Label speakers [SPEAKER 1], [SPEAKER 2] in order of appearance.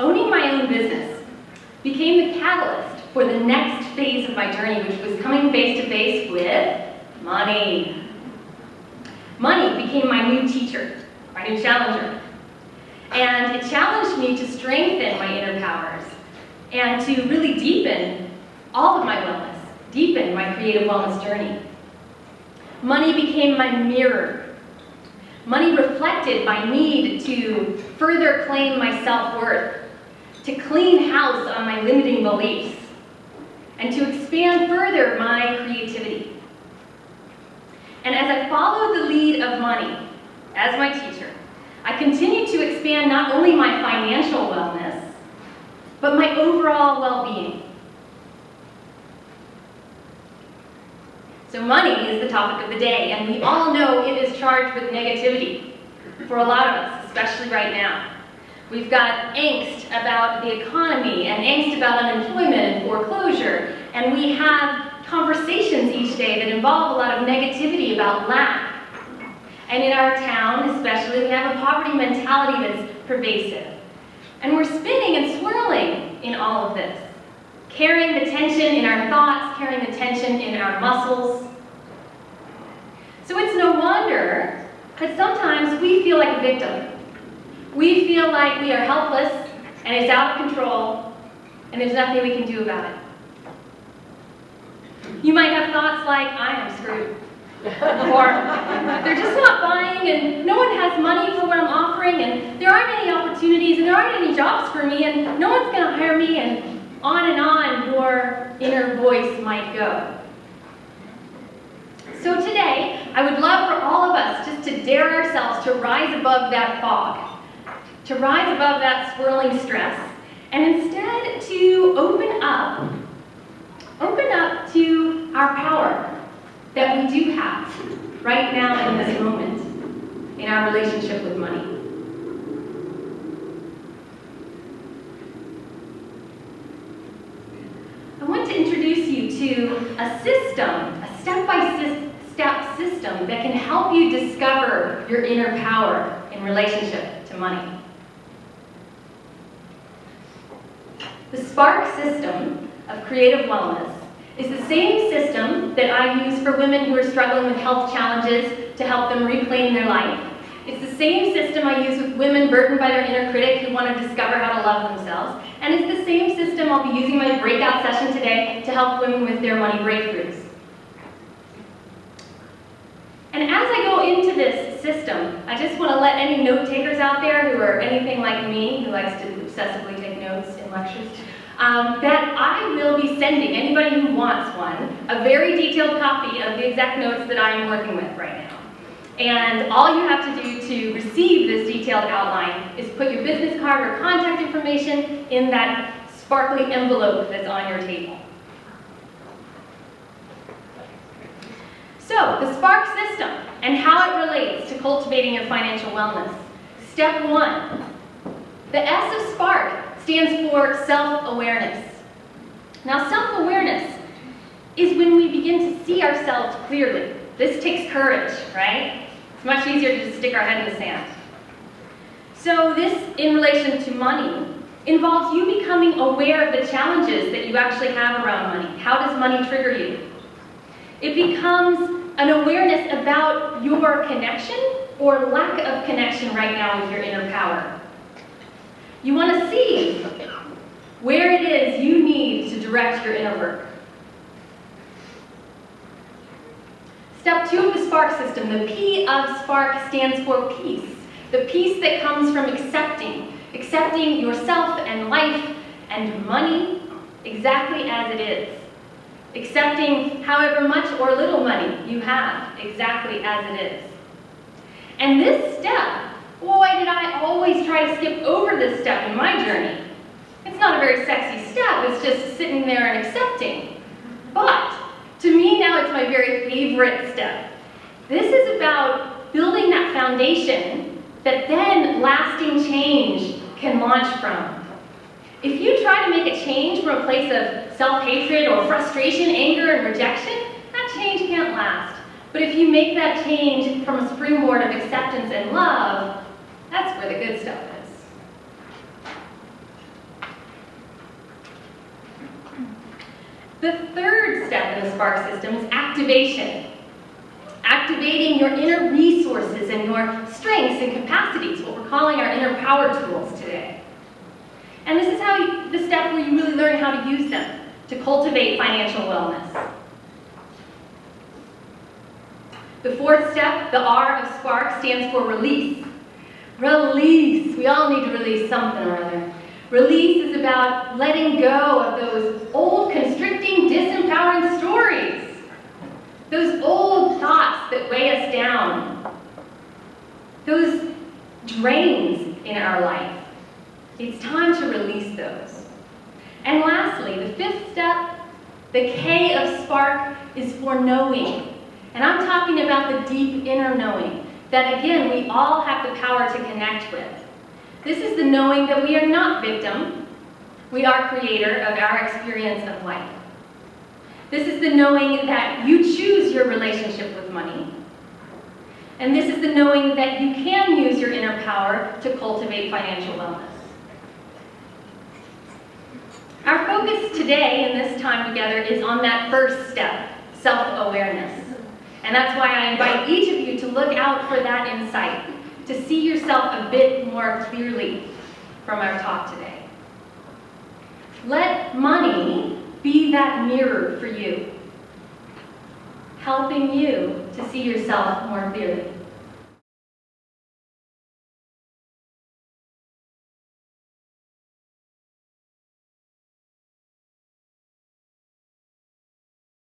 [SPEAKER 1] Owning my own business became the catalyst for the next phase of my journey, which was coming face to face with money. Money became my new teacher, my new challenger. And it challenged me to strengthen my inner powers and to really deepen all of my wellness, deepen my creative wellness journey. Money became my mirror. Money reflected my need to further claim my self-worth, to clean house on my limiting beliefs, and to expand further my creativity. And as I followed the lead of money as my teacher, I continued to expand not only my financial wellness, but my overall well-being. So money is the topic of the day, and we all know it is charged with negativity for a lot of us, especially right now. We've got angst about the economy and angst about unemployment and foreclosure, and we have conversations each day that involve a lot of negativity about lack. And in our town, especially, we have a poverty mentality that's pervasive. And we're spinning and swirling in all of this, carrying the tension in our thoughts, carrying the tension in our muscles. So it's no wonder that sometimes we feel like a victim. We feel like we are helpless, and it's out of control, and there's nothing we can do about it. You might have thoughts like, I am screwed. Or, they're just not buying, and no one has money for what I'm offering, and there aren't any opportunities, and there aren't any jobs for me, and no one's going to hire me, and on your inner voice might go. So today, I would love for all of us just to dare ourselves to rise above that fog, to rise above that swirling stress, and instead to open up to our power that we do have right now in this moment in our relationship with money. I want to introduce you to a system, a step-by-step system that can help you discover your inner power in relationship to money. The Spark system of creative wellness is the same system that I use for women who are struggling with health challenges to help them reclaim their life. It's the same system I use with women burdened by their inner critic who want to discover how to love themselves. And it's the same system I'll be using in my breakout session today to help women with their money breakthroughs. And as I go into this system, I just want to let any note takers out there who are anything like me, who likes to obsessively take notes in lectures, that I will be sending anybody who wants one a very detailed copy of the exact notes that I am working with right now. And all you have to do to receive this detailed outline is put your business card or contact information in that sparkly envelope that's on your table. So, the Spark system and how it relates to cultivating your financial wellness. Step 1. The S of Spark stands for self-awareness. Now, self-awareness is when we begin to see ourselves clearly. This takes courage, right? It's much easier to just stick our head in the sand. So this, in relation to money, involves you becoming aware of the challenges that you actually have around money. How does money trigger you? It becomes an awareness about your connection or lack of connection right now with your inner power. You want to see where it is you need to direct your inner work. Step 2 of the Spark system, the P of Spark stands for peace. The peace that comes from accepting yourself and life and money exactly as it is. Accepting however much or little money you have exactly as it is. And this step, boy, did I always try to skip over this step in my journey. It's not a very sexy step, it's just sitting there and accepting. But to me now it's my very favorite step. This is about building that foundation that then lasting change can launch from. If you try to make a change from a place of self-hatred or frustration, anger, and rejection, that change can't last. But if you make that change from a springboard of acceptance and love, that's where the good stuff is. The third step in the Spark system is activation. Activating your inner resources and your strengths and capacities, what we're calling our inner power tools today. And this is the step where you really learn how to use them to cultivate financial wellness. The fourth step, the R of Spark, stands for release. Release. We all need to release something or other. Release is about letting go of those old, constricting, disempowering stories. Those old thoughts that weigh us down. Those drains in our life. It's time to release those. And lastly, the fifth step, the K of Spark, is for knowing. And I'm talking about the deep inner knowing that, again, we all have the power to connect with. This is the knowing that we are not victim. We are creator of our experience of life. This is the knowing that you choose your relationship with money. And this is the knowing that you can use your inner power to cultivate financial wellness. Our focus today in this time together is on that first step, self-awareness. And that's why I invite each of you to look out for that insight, to see yourself a bit more clearly from our talk today. Let money be that mirror for you, helping you to see yourself more clearly.